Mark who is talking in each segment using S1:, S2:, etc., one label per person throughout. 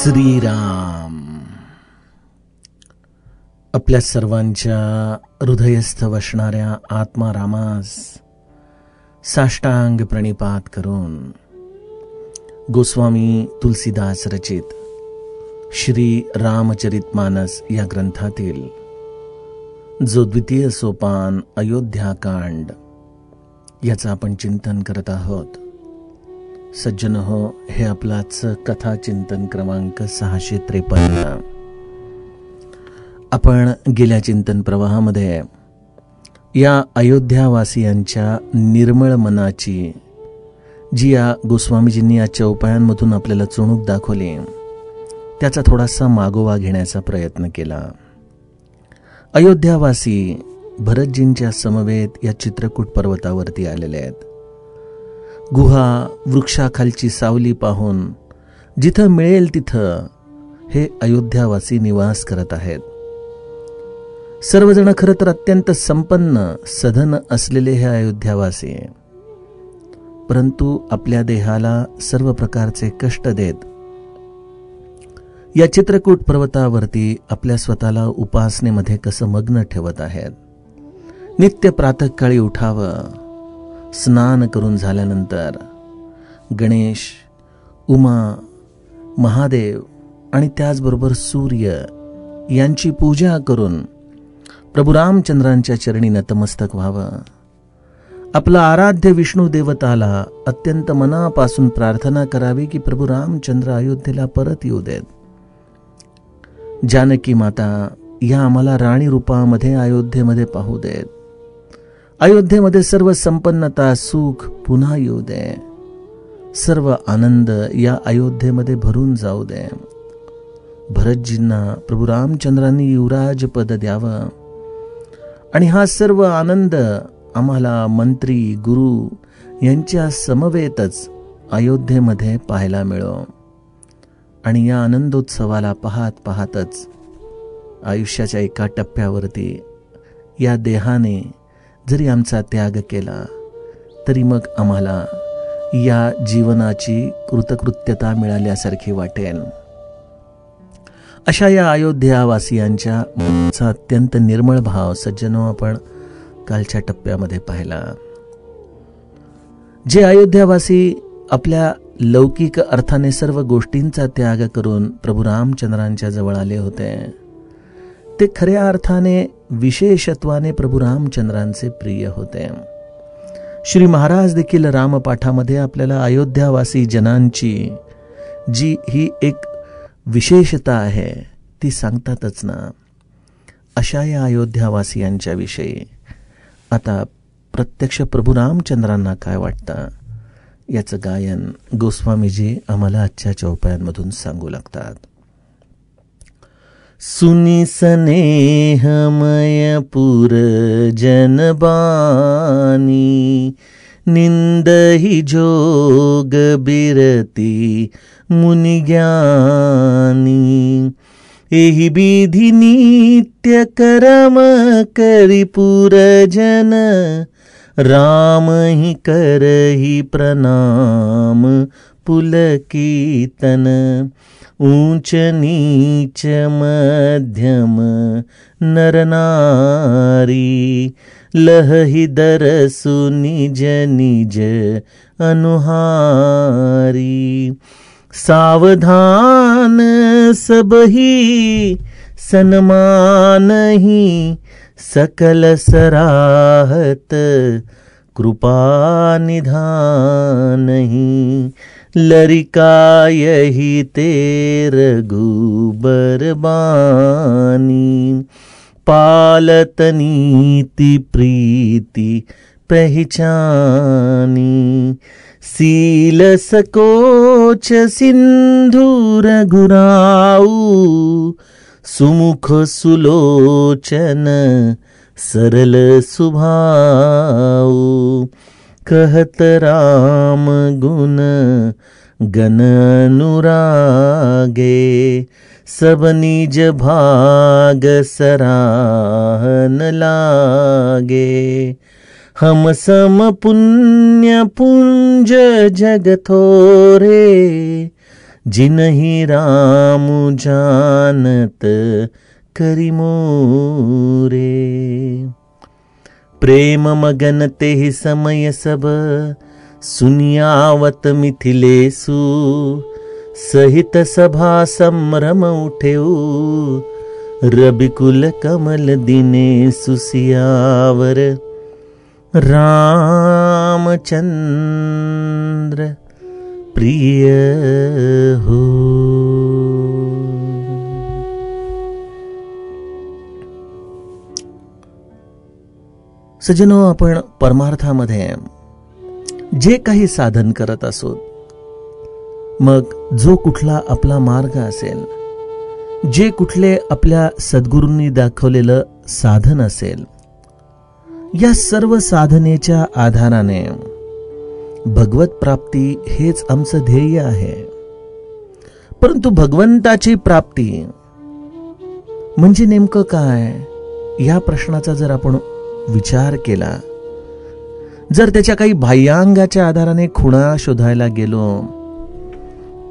S1: श्रीराम आपल्या सर्वांच्या हृदयस्थ वसणाऱ्या आत्मारामास साष्टांग प्रणिपात करून गोस्वामी तुलसीदास रचित श्री रामचरितमानस या ग्रंथातील जो द्वितीय सोपान अयोध्याकांड याचं आपण चिंतन करत आहोत. सज्जन हो, हे आपलाच कथा चिंतन क्रमांक 653. आपण गेल्या चिंतन प्रवाहामध्ये या अयोध्यावासियांच्या निर्मळ मनाची जी या गोस्वामीजींनी या चौपायांमधून आपल्याला चुणूक दाखवली त्याचा थोडासा मागोवा घेण्याचा प्रयत्न केला. अयोध्यावासी भरतजींच्या समवेत या चित्रकूट पर्वतावरती आलेले आहेत. गुहा वृक्षाखालची सावली पाहून जिथं मिळेल तिथं हे अयोध्यावासी निवास करत आहेत. सर्वजण खरं तर अत्यंत संपन्न सधन असलेले हे अयोध्यावासी, परंतु आपल्या देहाला सर्व प्रकारचे कष्ट देत या चित्रकूट पर्वतावरती आपल्या स्वतःला उपासनेमध्ये कसं मग्न ठेवत आहेत. नित्य प्रातःकाळी उठावं, स्नान करून झाल्यानंतर गणेश, उमा, महादेव आणि त्याचबरोबर सूर्य यांची पूजा करून प्रभू रामचंद्रांच्या चरणी नतमस्तक व्हावं. आपला आराध्य विष्णू देवताला अत्यंत मनापासून प्रार्थना करावी की प्रभू रामचंद्र अयोध्येला परत येऊ देत. जानकी माता या आम्हाला राणी रूपामध्ये अयोध्येमध्ये पाहू देत. अयोध्येमध्ये सर्व संपन्नता सुख पुन्हा येऊ दे. सर्व आनंद या अयोध्येमध्ये भरून जाऊ दे. भरतजींना प्रभू रामचंद्रांनी युवराज पद द्यावं आणि हा सर्व आनंद आम्हाला मंत्री गुरु यांच्या समवेतच अयोध्येमध्ये पाहायला मिळो. आणि या आनंदोत्सवाला पाहत पाहतच आयुष्याच्या एका टप्प्यावरती या देहाने जरी आमचा त्याग केला तरी मग आम्हाला या जीवनाची कृतकृत्यता मिळाल्यासारखी वाटेल. अशा या अयोध्यावासियांच्या मनाचा अत्यंत निर्मळ भाव सज्जनो आपण कालच्या टप्प्यामध्ये पाहिला. जे अयोध्यावासी आपल्या लौकिक अर्थाने सर्व गोष्टींचा त्याग करून प्रभू रामचंद्रांच्या जवळ आले होते, ते खऱ्या अर्थाने विशेषत्वाने प्रभू रामचंद्रांचे प्रिय होते. श्री महाराज देखील रामपाठामध्ये आपल्याला अयोध्यावासी जनांची जी ही एक विशेषता आहे ती सांगतातच ना. अशा या अयोध्यावासियांच्या विषयी आता प्रत्यक्ष प्रभू रामचंद्रांना काय वाटतं याचं गायन गोस्वामीजी आम्हाला आजच्या चौपायांमधून सांगू लागतात. सुनी स्नेहमय पुर जनबानी निंदहि जोग बिरती मुनिज्ञानी एहि विधि नित्य करम करि पुर जन राम ही करहि प्रणाम पुलकितन ऊंच नीच मध्यम नर नारी लहि दरसु निज निज अनुहारी सावधान सबही सन्मानहि सकल सराहत कृपा निधानहि लरिका यही तेर गुबर बानी पालत नीति प्रीति पहचानी सील सकोच सिंधु रघुराऊ सुमुख सुलोचन सरल सुभाऊ कहत राम गुण गण अनुरागे सब निज भाग सराहन लागे हम सम पुण्य पुंज जग थोरे जिनहि राम जानत करि मोरे। प्रेम मगन तेहि समय सब सुनियावत मिथिलेसु, सहित सभा संभ्रम उठेउ, रविकुल कमल दिनेसु सियावर रामचंद्र प्रिय हो। सज्जनो, आपण परमार्थामध्ये जे काही साधन करत असो, मग जो कुठला आपला मार्ग असेल, जे कुठले आपल्या सद्गुरूंनी दाखवलेलं साधन असेल, या सर्व साधनेच्या आधाराने भगवत प्राप्ती हेच आमचं ध्येय आहे. परंतु भगवंताची प्राप्ती म्हणजे नेमकं काय, या प्रश्नाचा जर आपण विचार केला, जर त्याच्या काही बाह्यांगाच्या आधाराने खुणा शोधायला गेलो,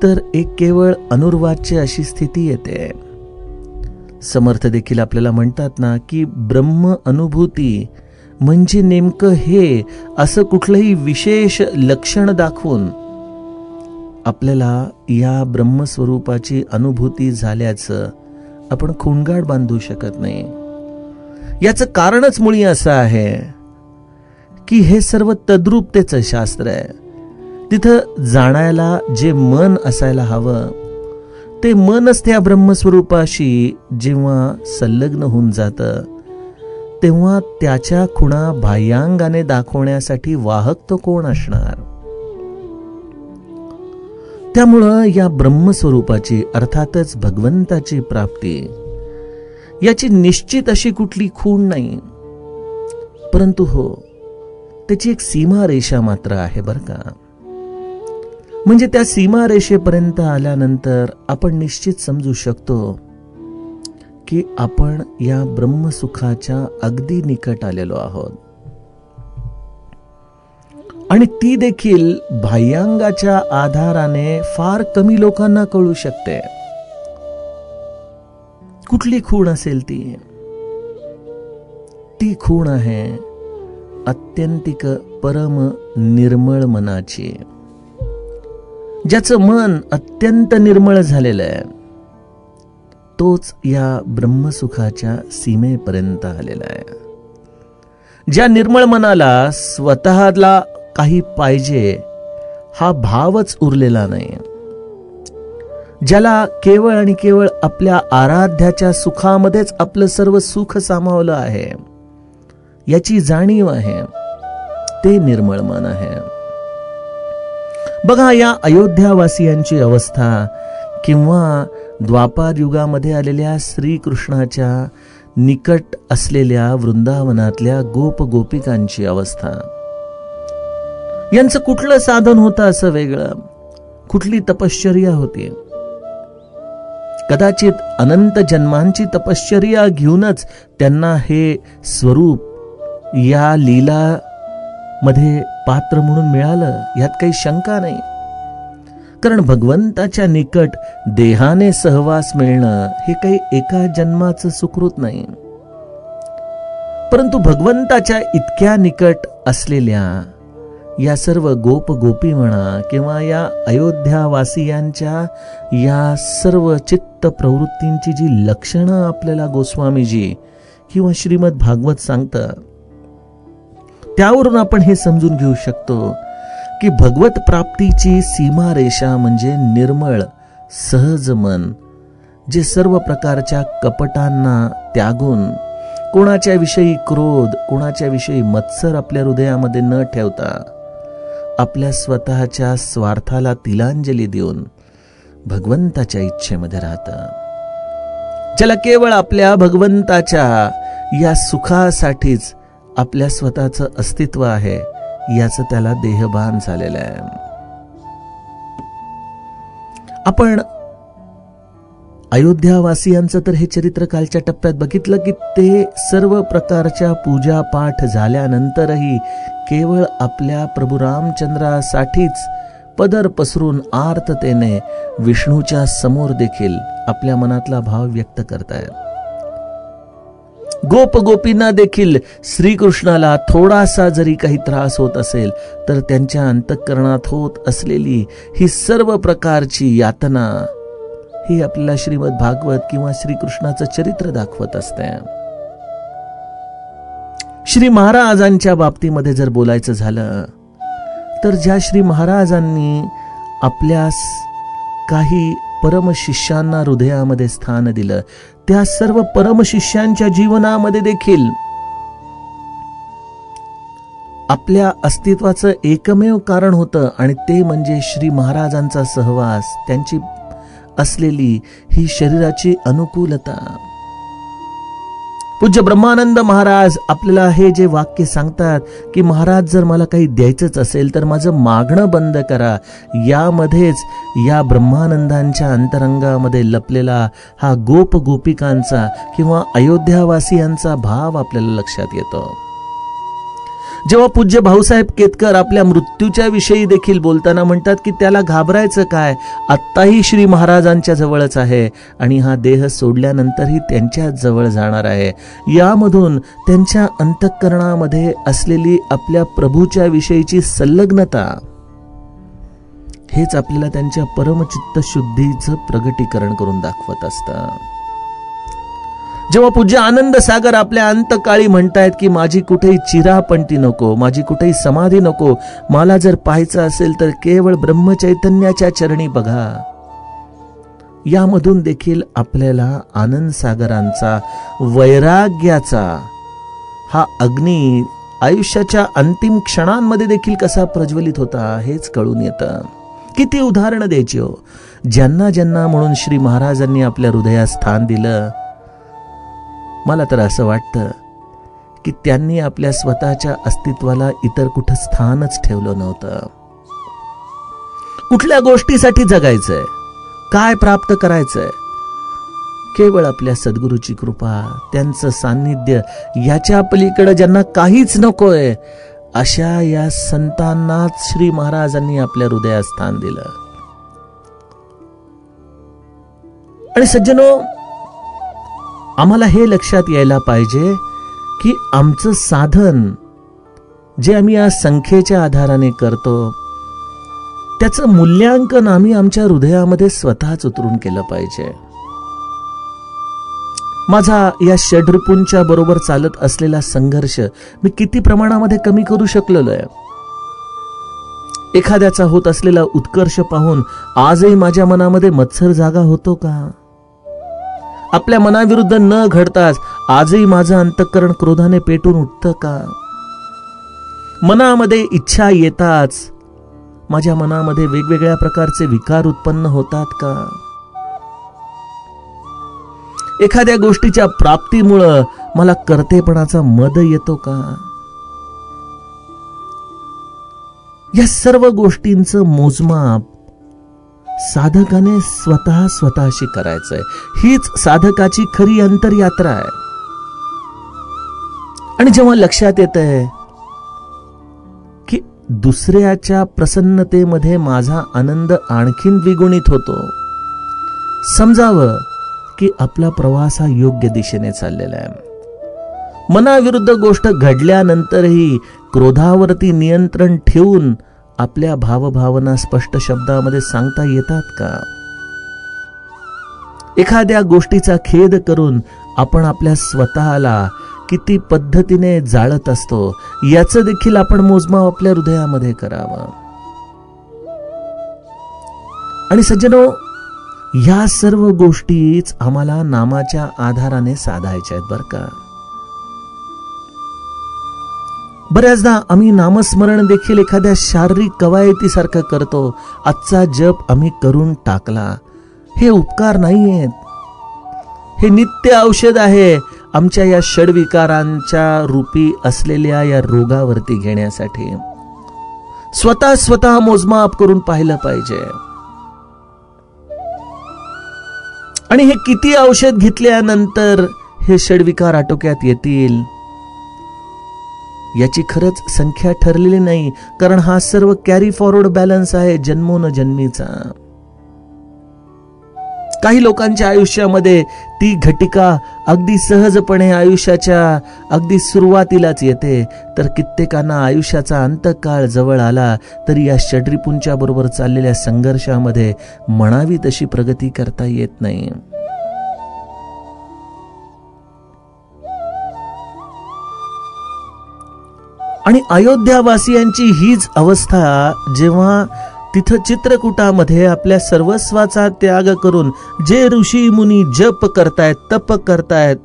S1: तर एक केवळ अनुर्वाच्य अशी स्थिती येते. समर्थ देखील आपल्याला म्हणतात ना की ब्रह्म अनुभूती म्हणजे नेमकं हे, असं कुठलंही विशेष लक्षण दाखवून आपल्याला या ब्रह्मस्वरूपाची अनुभूती झाल्याचं आपण खूणगाठ बांधू शकत नाही. याचं कारणच मुळी असं आहे की हे सर्व तद्रूपतेचं शास्त्र आहे. तिथं जाणायला जे मन असायला हवं, ते मनच त्या ब्रह्मस्वरूपाशी जेव्हा संलग्न होऊन जातं, तेव्हा त्याच्या खुणा बाह्यांगाने दाखवण्यासाठी वाहक तो कोण असणार. त्यामुळं या ब्रह्मस्वरूपाची अर्थातच भगवंताची प्राप्ती याची निश्चित अशी कुठली खूण नाही, परंतु हो, त्याची एक सीमारेषा मात्र आहे बरं का. म्हणजे त्या सीमारेषेपर्यंत आल्यानंतर आपण निश्चित समजू शकतो की आपण या ब्रह्मसुखाच्या अगदी निकट आलेलो आहोत. आणि ती देखील बाह्यांगाच्या आधाराने फार कमी लोकांना कळू शकते. कुठली खूण असेल ती खूण आहे अत्यंतिक परम निर्मळ मनाची. ज्याचं मन अत्यंत निर्मळ झालेलं आहे, तोच या ब्रह्मसुखाच्या सीमेपर्यंत आलेला आहे. ज्या निर्मळ मनाला स्वतःला काही पाहिजे हा भावच उरलेला नाही, ज्याला केवळ आणि केवळ आपल्या आराध्याच्या सुखामध्येच आपलं सर्व सुख सामावलं आहे याची जाणीव आहे, ते निर्मळ मन आहे. बघा, या अयोध्यावासियांची अवस्था किंवा द्वापार युगामध्ये आलेल्या श्रीकृष्णाच्या निकट असलेल्या वृंदावनातल्या गोप गोपिकांची अवस्था, यांचं कुठलं साधन होतं असं वेगळं, कुठली तपश्चर्या होती. कदाचित अनंत जन्मांची तपश्चर्या घेऊनच त्यांना हे स्वरूप या लीला मध्ये पात्र म्हणून मिळालं, यात काही शंका नाही. कारण भगवंताच्या निकट देहाने सहवास मिळणं हे काही एका जन्माचं सुकृत नाही. परंतु भगवंताच्या इतक्या निकट असलेल्या या सर्व गोप गोपी म्हणा किंवा या अयोध्यावासियांच्या या सर्व चित्त प्रवृत्तींची जी लक्षणं आपल्याला गोस्वामीजी किंवा श्रीमद भागवत सांगतं, त्यावरून आपण हे समजून घेऊ शकतो की भगवत प्राप्तीची सीमारेषा म्हणजे निर्मळ सहज मन, जे सर्व प्रकारच्या कपटांना त्यागून, कोणाच्या विषयी क्रोध, कोणाच्या विषयी मत्सर आपल्या हृदयामध्ये न ठेवता, आपल्या स्वतःच्या स्वार्थाला तिलांजली देऊन भगवंताच्या इच्छेमध्ये राहतं, ज्याला केवळ आपल्या भगवंताच्या या सुखासाठीच आपल्या स्वतःचं अस्तित्व आहे, याचं त्याला देहभान झालेलं आहे. आपण अयोध्यावासियांचं तर हे चरित्र कालच्या टप्प्यात बघितलं की ते सर्व प्रकारच्या पूजा पाठ झाल्यानंतरही केवळ आपल्या प्रभू रामचंद्रासाठीच पदर पसरून आर्ततेने विष्णूच्या समोर देखील आपल्या मनातला भाव व्यक्त करतायत. गोप गोपींना देखील श्रीकृष्णाला थोडासा जरी काही त्रास होत असेल तर त्यांच्या अंतःकरणात होत असलेली ही सर्व प्रकारची यातना ही आपल्याला श्रीमद भागवत किंवा श्रीकृष्णाचं चरित्र दाखवत असते. श्री महाराजांच्या बाबतीमध्ये जर बोलायचं झालं तर ज्या श्री महाराजांनी आपल्या काही परमशिष्यांना हृदयामध्ये स्थान दिलं, त्या सर्व परमशिष्यांच्या जीवनामध्ये देखील आपल्या अस्तित्वाचं एकमेव कारण होतं आणि ते म्हणजे श्री महाराजांचा सहवास, त्यांची असलेली ही शरीराची अनुकूलता. पूज्य ब्रह्मानंद महाराज आपल्याला हे जे वाक्य सांगतात की महाराज जर मला काही द्यायचंच असेल तर माझं मागणं बंद करा, यामध्येच या ब्रह्मानंदांच्या अंतरंगामध्ये लपलेला हा गोप गोपिकांचा किंवा अयोध्यावासियांचा भाव आपल्याला लक्षात येतो. जेव्हा पूज्य भाऊसाहेब केतकर आपल्या मृत्यूच्या विषयी देखील बोलताना म्हणतात की त्याला घाबरायचं काय, आत्ताही श्री महाराजांच्या जवळच आहे आणि हा देह सोडल्यानंतरही त्यांच्याच जवळ जाणार आहे. यामधून त्यांच्या अंतःकरणामध्ये असलेली आपल्या प्रभूच्या विषयीची संलग्नता हेच आपल्याला त्यांच्या परमचित्त शुद्धीचं प्रगटीकरण करून दाखवत असतं. जेव्हा पूज्य आनंद सागर आपल्या अंतकाळी म्हणतायत की माझी कुठेही चिरापंती नको, माझी कुठेही समाधी नको, मला जर पाहायचं असेल तर केवळ ब्रह्मचैतन्याच्या चरणी बघा, यामधून देखील आपल्याला आनंद सागरांचा वैराग्याचा हा अग्नी आयुष्याच्या अंतिम क्षणांमध्ये देखील कसा प्रज्वलित होता हेच कळून येतं. किती उदाहरणं द्यायची हो, ज्यांना ज्यांना म्हणून श्री महाराजांनी आपल्या हृदयात स्थान दिलं. मला तर असं वाटतं की त्यांनी आपल्या स्वतःच्या अस्तित्वाला इतर कुठं स्थानच ठेवलं नव्हतं. कुठल्या गोष्टीसाठी जगायचंय, काय प्राप्त करायचंय, केवळ आपल्या सद्गुरूची कृपा, त्यांचं सान्निध्य, याच्या पलीकडे ज्यांना काहीच नकोय अशा या संतांनाच श्री महाराजांनी आपल्या हृदयात स्थान दिलं. आणि सज्जनो, आम्हाला हे लक्षात यायला पाहिजे की आमचं साधन जे आम्ही या संख्येच्या आधाराने करतो त्याचं मूल्यांकन आम्ही आमच्या हृदयामध्ये स्वतःच उतरून केलं पाहिजे. माझा या षड्रिपूंच्या बरोबर चालत असलेला संघर्ष मी किती प्रमाणामध्ये कमी करू शकलेलो आहे. एखाद्याचा होत असलेला उत्कर्ष पाहून आजही माझ्या मनामध्ये मत्सर जागा होतो का? आपल्या मनाविरुद्ध न घडताच आजही माझं अंतःकरण क्रोधाने पेटून उठतं का? मनामध्ये इच्छा येताच माझ्या मनामध्ये वेगवेगळ्या प्रकारचे विकार उत्पन्न होतात का? एखाद्या गोष्टीच्या प्राप्तीमुळं मला कर्तेपणाचा मद येतो का? या सर्व गोष्टींचं मोजमाप साधकाने स्वतःशी करायचंय. हीच साधकाची खरी अंतरयात्रा आहे. आणि जेव्हा लक्षात येतंय की दुसऱ्याच्या प्रसन्नतेमध्ये माझा आनंद आणखीन द्विगुणित होतो, समजावं की आपला प्रवास हा योग्य दिशेने चाललेला आहे. मनाविरुद्ध गोष्ट घडल्यानंतरही क्रोधावरती नियंत्रण ठेवून आपल्या भावभावना स्पष्ट शब्दामध्ये सांगता येतात का? एखाद्या गोष्टीचा खेद करून आपण आपल्या स्वतःला किती पद्धतीने जाळत असतो याचं देखील आपण मोजमाप आपल्या हृदयामध्ये करावं. आणि सज्जनो, या सर्व गोष्टीच आम्हाला नामाच्या आधाराने साधायच्या आहेत बरं का. बऱ्याचदा आम्ही नामस्मरण देखील एखाद्या शारीरिक कवायतीसारखं करतो. आजचा जप आम्ही करून टाकला, हे उपकार नाही आहेत. हे नित्य औषध आहे आमच्या या षड्विकारांच्या रूपी असलेल्या या रोगावरती घेण्यासाठी. स्वतः मोजमाप करून पाहिलं पाहिजे. आणि हे किती औषध घेतल्यानंतर हे षड्विकार आटोक्यात येतील याची खरंच संख्या ठरलेली नाही, कारण हा सर्व कॅरी फॉरवर्ड बॅलन्स आहे जन्मोनजन्मीचा. काही लोकांच्या आयुष्यामध्ये ती घटिका अगदी सहजपणे आयुष्याच्या अगदी सुरुवातीलाच येते, तर कित्येकांना आयुष्याचा अंतकाळ जवळ आला तरी या षड्रिपूंच्या बरोबर चाललेल्या संघर्षामध्ये म्हणावी तशी प्रगती करता येत नाही. आणि अयोध्यावासियांची हीच अवस्था जेव्हा तिथं चित्रकूटामध्ये आपल्या सर्वस्वाचा त्याग करून जे ऋषी मुनी जप करतायत, तप करतायत,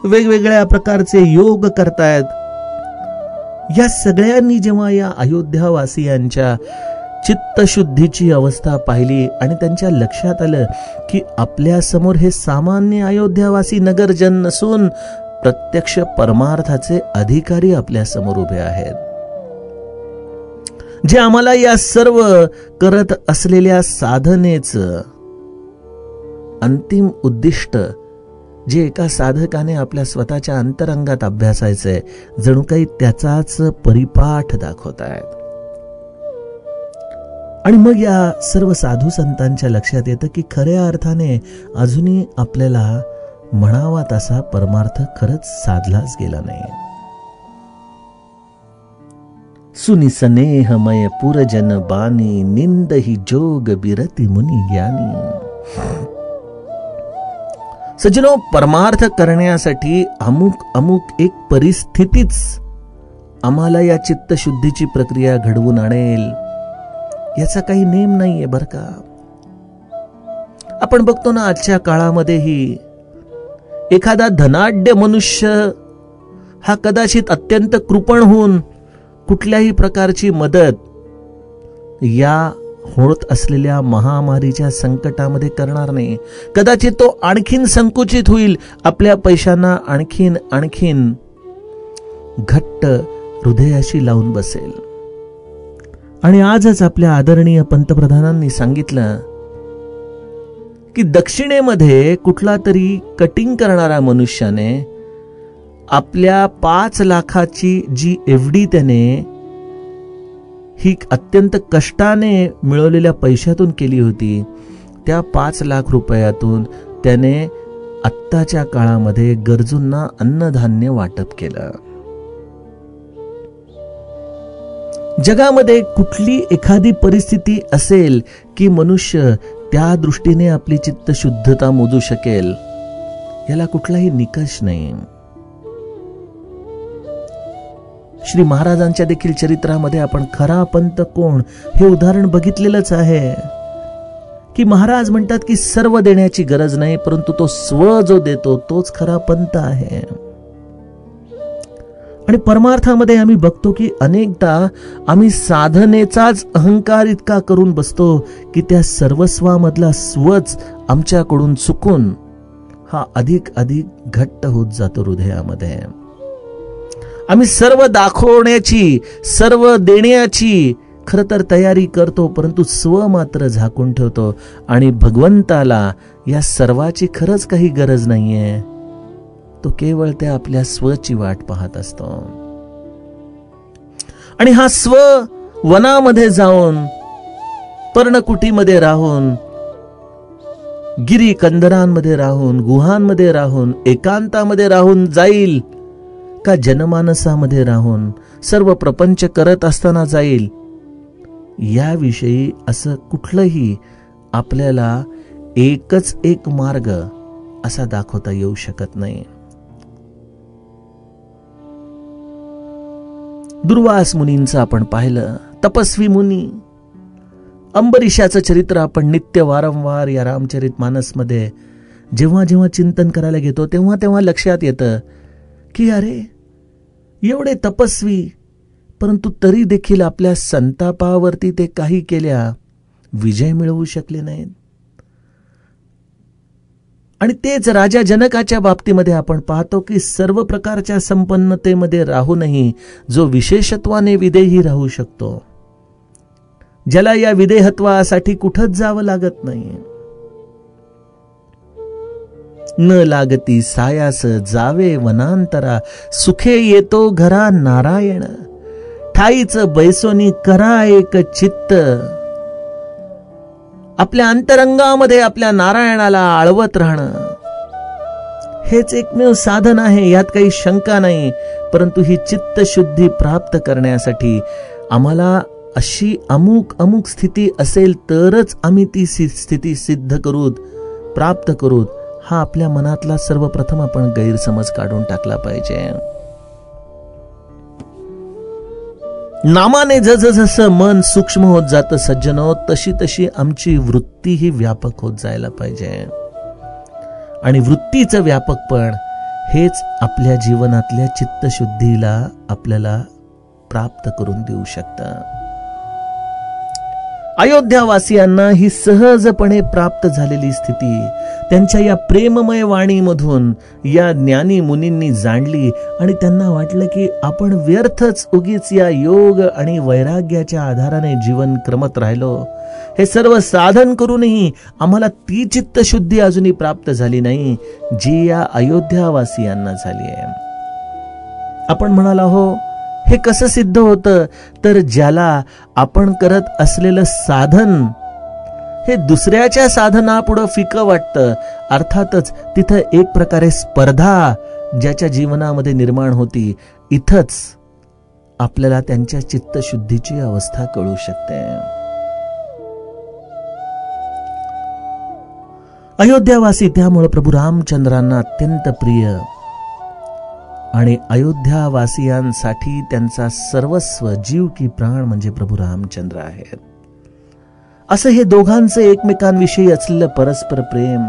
S1: वेगवेगळ्या प्रकारचे योग करतायत, या सगळ्यांनी जेव्हा या अयोध्यावासियांच्या चित्तशुद्धीची अवस्था पाहिली आणि त्यांच्या लक्षात आलं की आपल्या समोर हे सामान्य अयोध्यावासी नगरजन नसून प्रत्यक्ष परमार्थाचे अधिकारी आपल्या समोर उभे आहेत, जे आम्हाला या सर्व करत असलेल्या साधनेचं अंतिम उद्दिष्ट जे एका साधकाने आपल्या स्वतःच्या अंतरंगात अभ्यासायचंय, जणू काही त्याचाच परिपाठ दाखवत आहेत. आणि मग या सर्व साधू संतांच्या लक्षात येतं की खऱ्या अर्थाने अजूनही आपल्याला म्हणावा तसा परमार्थ खरंच साधलाच गेला नाही. सुनिसनेहमय पुरजन बानी, निंद ही जोग बिरती मुनी ज्ञानी. सज्जनो, परमार्थ करण्यासाठी अमुक एक परिस्थितीच आम्हाला या चित्तशुद्धीची प्रक्रिया घडवून आणेल, याचा काही नेम नाहीये बरं का. आपण बघतो ना, आजच्या काळामध्येही एखादा धनाढ्य मनुष्य हा कदाचित अत्यंत कृपण होऊन कुठल्याही प्रकारची मदत या होत असलेल्या महामारीच्या संकटामध्ये करणार नाही. कदाचित तो आणखीन संकुचित होईल, आपल्या पैशांना आणखीन घट्ट हृदयाशी लावून बसेल. आणि आजच आपल्या आदरणीय पंतप्रधानांनी सांगितलं की दक्षिणेमध्ये कुठला तरी कटिंग करणारा मनुष्याने आपल्या 5 लाखाची जी एफडी त्याने ही अत्यंत कष्टाने मिळवलेल्या पैशातून केली होती, त्या 5 लाख रुपयातून त्याने आत्ताच्या काळामध्ये गरजूंना अन्नधान्य वाटप केलं. जगामध्ये कुठली एखादी परिस्थिती असेल की मनुष्य त्या दृष्टीने आपली चित्तशुद्धता मोजू शकेल, याला कुठलाही निकष नाही. श्री महाराजांच्या देखील चरित्रामध्ये आपण खरा पंत कोण हे उदाहरण बघितलेलंच आहे की महाराज म्हणतात की सर्व देण्याची गरज नाही, परंतु तो स्व जो देतो तोच खरा पंत आहे. आणि परमार्थामध्ये आम्ही बघतो की अनेकदा आम्ही साधनेचाच अहंकार इतका करून बसतो की त्या सर्वस्वामधला स्वच आमच्याकडून चुकून हा अधिक घट्ट होत जातो हृदयामध्ये. आम्ही सर्व दाखवण्याची, सर्व देण्याची खरं तर तयारी करतो, परंतु स्व मात्र झाकून ठेवतो आणि भगवंताला या सर्वाची खरंच काही गरज नाहीये. तो केवळ त्या आपल्या स्वची वाट पाहत असतो. आणि हा स्व वनामध्ये जाऊन, पर्णकुटीमध्ये राहून, गिरी कंदरांमध्ये राहून, गुहांमध्ये राहून, एकांतामध्ये राहून जाईल का जनमानसामध्ये राहून सर्व प्रपंच करत असताना जाईल, याविषयी असं कुठलंही आपल्याला एकच एक मार्ग असा दाखवता येऊ शकत नाही. दुर्वास मुनींचं आपण पाहिलं, तपस्वी मुनी. अंबरीशाचं चरित्र आपण नित्य वारंवार या रामचरित मानसमध्ये जेव्हा जेव्हा चिंतन करायला घेतो तेव्हा लक्षात येतं की अरे, एवढे तपस्वी, परंतु तरी देखील आपल्या संतापावरती ते काही केल्या विजय मिळवू शकले नाहीत. आणि तेच राजा जनकाच्या बाबतीमध्ये आपण पाहतो की सर्व प्रकारच्या संपन्नतेमध्ये राहूनही जो विशेषत्वाने विदेही राहू शकतो, ज्याला या विदेहत्वासाठी कुठंच जावं लागत नाही, न लागती सायास जावे वनांतरा, सुखे येतो घरा नारायण, ठाईच बैसोनी करा एक चित्त, आपल्या अंतरंगामध्ये आपल्या नारायणाला आळवत राहणं हेच एकमेव साधन आहे, यात काही शंका नाही. परंतु ही चित्तशुद्धी प्राप्त करण्यासाठी आम्हाला अशी अमुक स्थिती असेल तरच आम्ही ती स्थिती सिद्ध करूत, प्राप्त करूत, हा आपल्या मनातला सर्वप्रथम आपण गैरसमज काढून टाकला पाहिजे. नामाने जसं मन सूक्ष्म होत जातं सज्जनो, तशी तशी आमची वृत्ती ही व्यापक होत जायला पाहिजे. आणि वृत्तीचं व्यापकपण हेच आपल्या जीवनातल्या चित्तशुद्धीला आपल्याला प्राप्त करून देऊ शकतं. अयोध्यावासियांना ही सहजपणे प्राप्त झालेली स्थिती त्यांच्या या प्रेममय वाणीमधून या ज्ञानी मुनींनी जाणली आणि त्यांना वाटलं की आपण व्यर्थच उगीच या योग आणि वैराग्याच्या आधाराने जीवन क्रमत राहिलो. हे सर्व साधन करूनही आम्हाला ती चित्तशुद्धी अजूनही प्राप्त झाली नाही जी या अयोध्यावासियांना झाली आहे. आपण म्हणाला हो, हे कसं सिद्ध होतं? तर ज्याला आपण करत असलेलं साधन हे दुसऱ्याच्या साधनापुढं फिकं वाटतं, अर्थातच तिथं एक प्रकारे स्पर्धा ज्याच्या जीवनामध्ये निर्माण होती, इथंच आपल्याला त्यांच्या चित्तशुद्धीची अवस्था कळू शकते. अयोध्यावासी त्यामुळे प्रभू रामचंद्रांना अत्यंत प्रिय आणि अयोध्यावासियांसाठी त्यांचा सर्वस्व जीव की प्राण म्हणजे प्रभू रामचंद्र आहेत. असं हे दोघांचं एकमेकांविषयी असलेलं परस्पर प्रेम.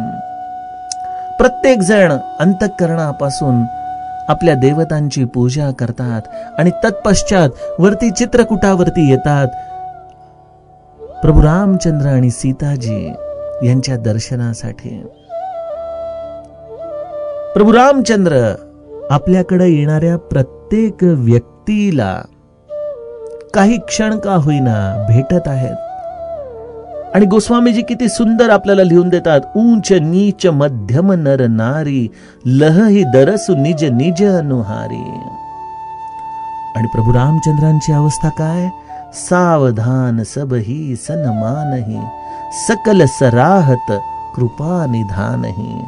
S1: प्रत्येक जण अंतःकरणापासून आपल्या देवतांची पूजा करतात आणि तत्पश्चात वरती चित्रकूटावरती येतात प्रभू रामचंद्र आणि सीताजी यांच्या दर्शनासाठी. प्रभू रामचंद्र आपल्याकडे येणाऱ्या प्रत्येक व्यक्तीला काही क्षण का होईना भेटत आहेत. आणि गोस्वामीजी किती सुंदर आपल्याला लिहून देतात, ऊंच नीच मध्यम नर नारी, लह ही दरसु निज निज अनुहारी. आणि प्रभू रामचंद्रांची अवस्था काय? सावधान सबही सन्मानही, सकल सराहत कृपा निधानही.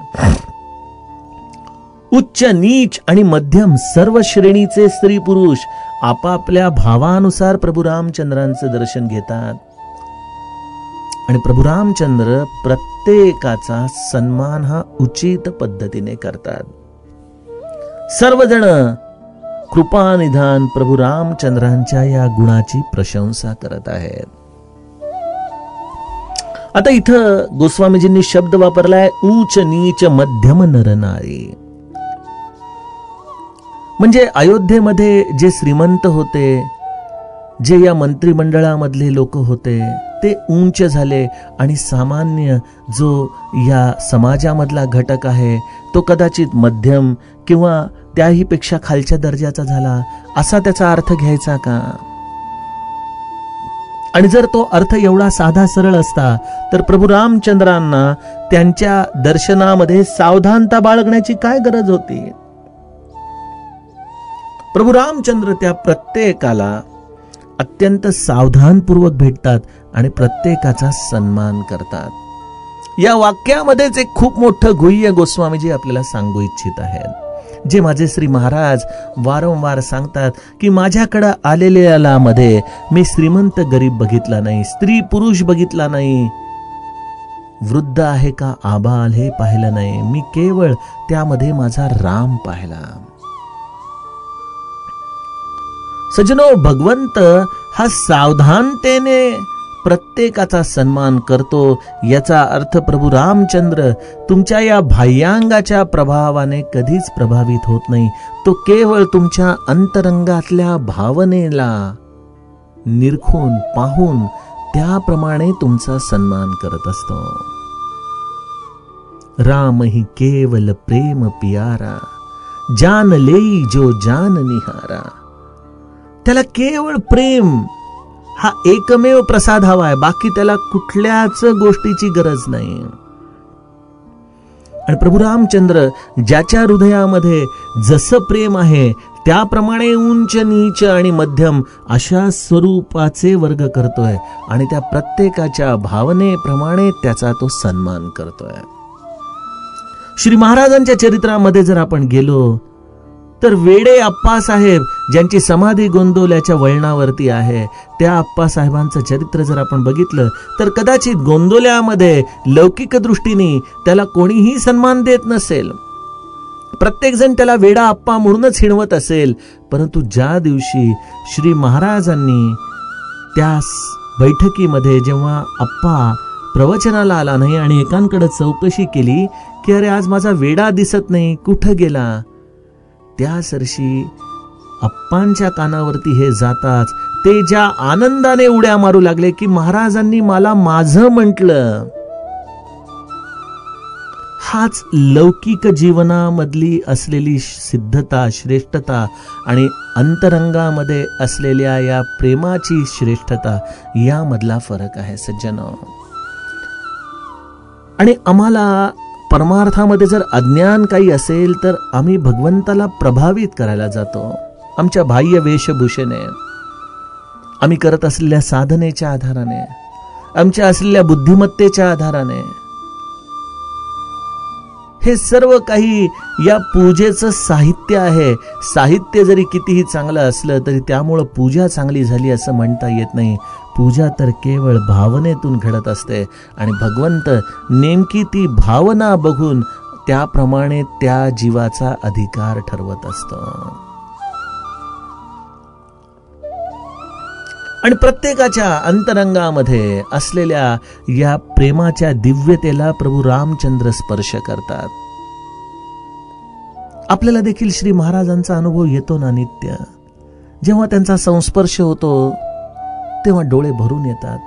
S1: उच्च नीच आणि मध्यम सर्व श्रेणीचे स्त्री पुरुष आपापल्या भावानुसार प्रभू रामचंद्रांचं दर्शन घेतात आणि प्रभू रामचंद्र प्रत्येकाचा सन्मान हा उचित पद्धतीने करतात. सर्वजण कृपानिधान प्रभू रामचंद्रांच्या या गुणाची प्रशंसा करत आहेत. आता इथं गोस्वामीजींनी शब्द वापरलाय उच्च नीच मध्यम नर नारी. म्हणजे अयोध्येमध्ये जे श्रीमंत होते, जे या मंत्रिमंडळामधले लोक होते, ते उंच झाले आणि सामान्य जो या समाजामधला घटक आहे तो कदाचित मध्यम किंवा त्याही पेक्षा खालच्या दर्जाचा झाला, असा त्याचा अर्थ घ्यायचा का? आणि जर तो अर्थ एवढा साधा सरळ असता तर प्रभू रामचंद्रांना त्यांच्या दर्शनामध्ये सावधानता बाळगण्याची काय गरज होती? प्रभू रामचंद्र त्या प्रत्येकाला अत्यंत सावधानपूर्वक भेटतात आणि प्रत्येकाचा सन्मान करतात. या वाक्यामध्येच एक खूप मोठं गुह्य गोस्वामीजी आपल्याला सांगू इच्छित आहेत, जे माझे श्री महाराज वारंवार सांगतात की माझ्याकडे आलेल्या मध्ये मी श्रीमंत गरीब बघितला नाही, स्त्री पुरुष बघितला नाही, वृद्ध आहे का आबाल हे पाहिलं नाही, मी केवळ त्यामध्ये माझा राम पाहिला. सज्जनो, भगवंत हा सावधानतेने प्रत्येकाचा सन्मान करतो. याचा अर्थ प्रभू रामचंद्र तुमच्या या बाह्यांगाच्या प्रभावाने कधीच प्रभावित होत नाही. तो केवळ तुमच्या अंतरंगातल्या भावनेला निरखून पाहून त्याप्रमाणे तुमचा सन्मान करत असतो. राम ही केवल प्रेम प्यारा, जान लेई जो जान निहारा. त्याला केवळ प्रेम हा एकमेव प्रसाद हवाय, बाकी त्याला कुठल्याच गोष्टीची गरज नाही. आणि प्रभू रामचंद्र ज्याच्या हृदयामध्ये जसं प्रेम आहे त्याप्रमाणे उंच नीच आणि मध्यम अशा स्वरूपाचे वर्ग करतोय आणि त्या प्रत्येकाच्या भावनेप्रमाणे त्याचा तो सन्मान करतोय. श्री महाराजांच्या चरित्रामध्ये जर आपण गेलो तर वेडे अप्पासाहेब ज्यांची समाधी गोंदवल्याच्या वळणावरती आहे, त्या अप्पासाहेबांचं चरित्र जर आपण बघितलं तर कदाचित गोंदवल्यामध्ये लौकिक दृष्टीने त्याला कोणीही सन्मान देत नसेल, प्रत्येक जण त्याला वेडा अप्पा म्हणूनच हिणवत असेल. परंतु ज्या दिवशी श्री महाराजांनी त्या बैठकीमध्ये जेव्हा अप्पा प्रवचनाला आला नाही आणि एकांकडे चौकशी केली की अरे आज माझा वेडा दिसत नाही, कुठं गेला, त्या सरशी अप्पांच्या कानावरती हे जाताच ते ज्या आनंदाने उड्या मारू लागले की महाराजांनी मला माझं म्हटलं. हाच लौकिक जीवनामधली असलेली सिद्धता, श्रेष्ठता आणि अंतरंगामध्ये असलेल्या या प्रेमाची श्रेष्ठता यामधला फरक आहे सज्जनो. आणि आम्हाला परमार्थामध्ये जर अज्ञान काही असेल तर आम्ही भगवंताला प्रभावित करायला जातो आमच्या बाह्य वेशभूषेने, आम्ही करत असलेल्या साधनेच्या आधाराने, आमच्या असलेल्या बुद्धिमत्तेच्या आधाराने. हे सर्व काही या पूजेचं साहित्य आहे. साहित्य जरी कितीही चांगलं असलं तरी त्यामुळं पूजा चांगली झाली असं म्हणता येत नाही. पूजा तर केवळ भावनेतून घडत असते आणि भगवंत नेमकी ती भावना बघून त्याप्रमाणे त्या जीवाचा अधिकार ठरवत असतो. आणि प्रत्येकाच्या अंतरंगामध्ये असलेल्या या प्रेमाच्या दिव्यतेला प्रभू रामचंद्र स्पर्श करतात. आपल्याला देखील श्री महाराजांचा अनुभव येतो ना नित्य. जेव्हा त्यांचा संस्पर्श होतो तेव्हा डोळे भरून येतात.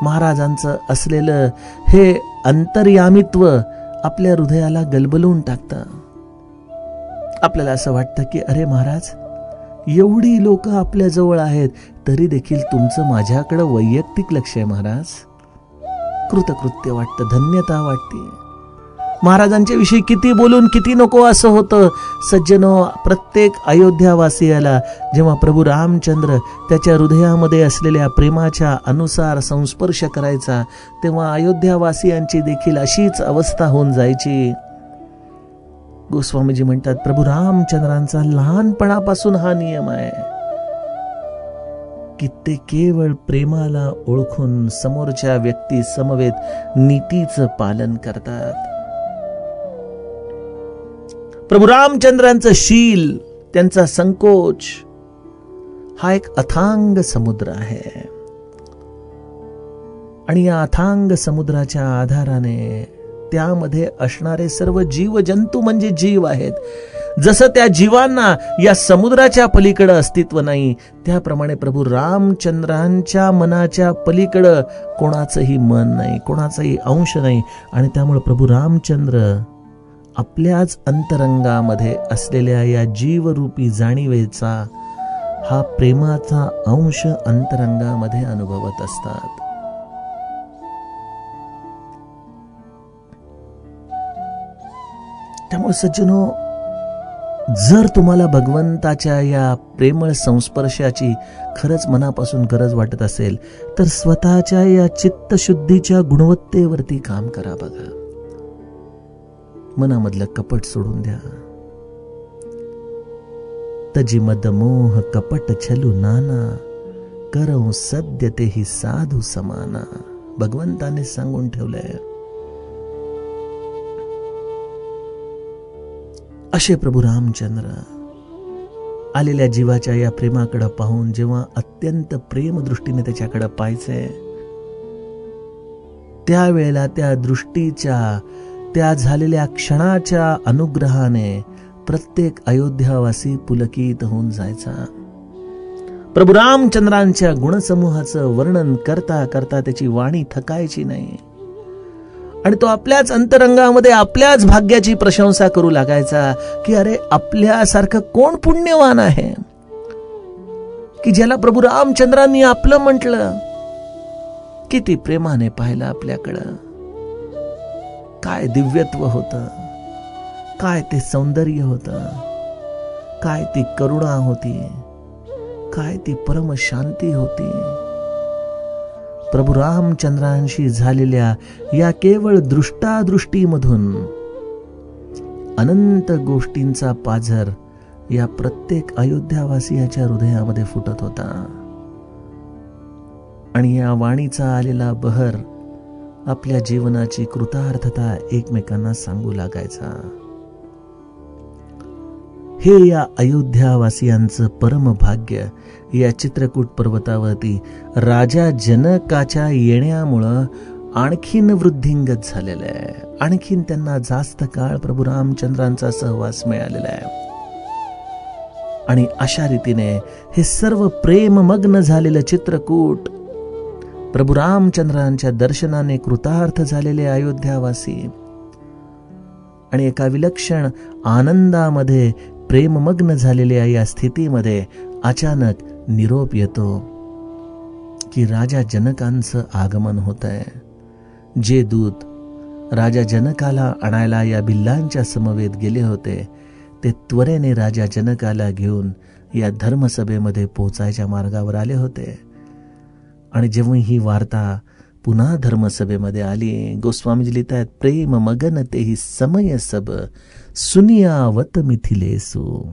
S1: महाराजांचं असलेलं हे अंतर्यामित्व आपल्या हृदयाला गलबलून टाकतं. आपल्याला असं वाटतं की अरे महाराज, एवढी लोक आपल्या जवळ आहेत तरी देखील तुमचं माझ्याकडे वैयक्तिक लक्ष आहे महाराज. कृतकृत्य वाटतं, धन्यता वाटते. महाराजांच्या विषयी किती बोलून किती नको असं होतं सज्जनो. प्रत्येक अयोध्यावासियाला जेव्हा प्रभू रामचंद्र त्याच्या हृदयामध्ये असलेल्या प्रेमाच्या अनुसार संस्पर्श करायचा तेव्हा अयोध्यावासियांची देखील अशीच अवस्था होऊन जायची. गोस्वामीजी म्हणतात प्रभू रामचंद्रांचा लहानपणापासून हा नियम आहे की ते केवळ प्रेमाला ओळखून समोरच्या व्यक्ती समवेत नीतीचं पालन करतात. प्रभू रामचंद्रांचं शील, त्यांचा संकोच हा एक अथांग समुद्र आहे आणि या अथांग समुद्राच्या आधाराने त्यामध्ये असणारे सर्व जीव जंतू म्हणजे जीव आहेत. जसं त्या जीवांना या समुद्राच्या पलीकडे अस्तित्व नाही त्याप्रमाणे प्रभू रामचंद्रांच्या मनाच्या पलीकडे कोणाचंही मन नाही, कोणाचाही अंश नाही. आणि त्यामुळे प्रभू रामचंद्र आपल्याच अंतरंगामध्ये असलेल्या या जीवरूपी जाणीवेचा हा प्रेमाचा अंश अंतरंगामध्ये अनुभवत असतात. त्यामुळे सज्जनो, जर तुम्हाला भगवंताच्या या प्रेमळ संस्पर्शाची खरंच मनापासून गरज वाटत असेल तर स्वतःच्या या चित्तशुद्धीच्या गुणवत्तेवरती काम करा. बघा, मनामधलं कपट सोडून द्या. तजी मद मोह कपट छलू नाना, करऊ सद्य तेही साधू समाना. भगवंताने सांगून ठेवलंय. असे प्रभू रामचंद्र आलेल्या जीवाच्या या प्रेमाकडे पाहून जेव्हा अत्यंत प्रेम दृष्टीने त्याच्याकडे पाहायचे त्यावेळेला त्या दृष्टीच्या त्या झालेल्या क्षणाच्या अनुग्रहाने प्रत्येक अयोध्यावासी पुलकित होऊन जायचा. प्रभू रामचंद्रांच्या गुणसमूहाचं वर्णन करता करता त्याची वाणी थकायची नाही आणि तो आपल्याच अंतरंगामध्ये आपल्याच भाग्याची प्रशंसा करू लागायचा की अरे, आपल्यासारखं कोण पुण्यवान आहे की ज्याला प्रभू रामचंद्रांनी आपलं म्हटलं. किती प्रेमाने पाहिलं आपल्याकडं. काय दिव्यत्व होतं, काय ते सौंदर्य होतं, काय ती करुणा होती, काय ती परम शांती होती. प्रभू रामचंद्रांशी झालेल्या या केवळ दृष्टादृष्टीमधून अनंत गोष्टींचा पाझर या प्रत्येक अयोध्यावासियाच्या हृदयामध्ये फुटत होता. आणि या वाणीचा आलेला बहर आपल्या जीवनाची कृतार्थता एकमेकांना सांगू लागायचा. हे या अयोध्यावासियांचं परम भाग्य या चित्रकूट पर्वतावरती राजा जनकाच्या येण्यामुळं आणखीन वृद्धिंगत झालेलं आहे. आणखीन त्यांना जास्त काळ प्रभू रामचंद्रांचा सहवास मिळालेला आहे. आणि अशा रीतीने हे सर्व प्रेममग्न झालेलं चित्रकूट, प्रभू रामचंद्रांच्या दर्शनाने कृतार्थ झालेले अयोध्यावासी आणि एका विलक्षण आनंदामध्ये प्रेममग्न झालेल्या या स्थितीमध्ये अचानक निरोप येतो की राजा जनकांचं आगमन होत आहे. जे दूत राजा जनकाला आणायला या भिल्लांच्या समवेत गेले होते ते त्वरेने राजा जनकाला घेऊन या धर्मसभेमध्ये पोहोचायच्या मार्गावर आले होते. आणि जेव्हा ही वार्ता पुन्हा धर्मसभेमध्ये आली, गोस्वामीजी लिहितात, प्रेम मगन तेही समय सब सुनियावत मिथिलेसु.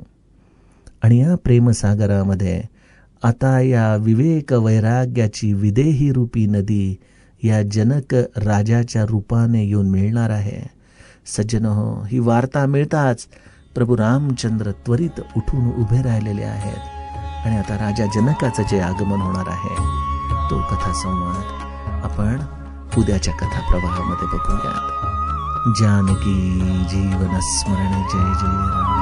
S1: आणि या प्रेमसागरामध्ये आता या विवेक वैराग्याची विदेही रूपी नदी या जनक राजाच्या रूपाने येऊन मिळणार आहे. सज्जनहो, ही वार्ता मिळताच प्रभू रामचंद्र त्वरित उठून उभे राहिलेले आहेत. आणि आता राजा जनकाचं जे आगमन होणार आहे तो कथा संवाद आपण उद्याच्या कथा प्रवाहामध्ये बघूयात. जानकी जीवन स्मरण जय जय राम.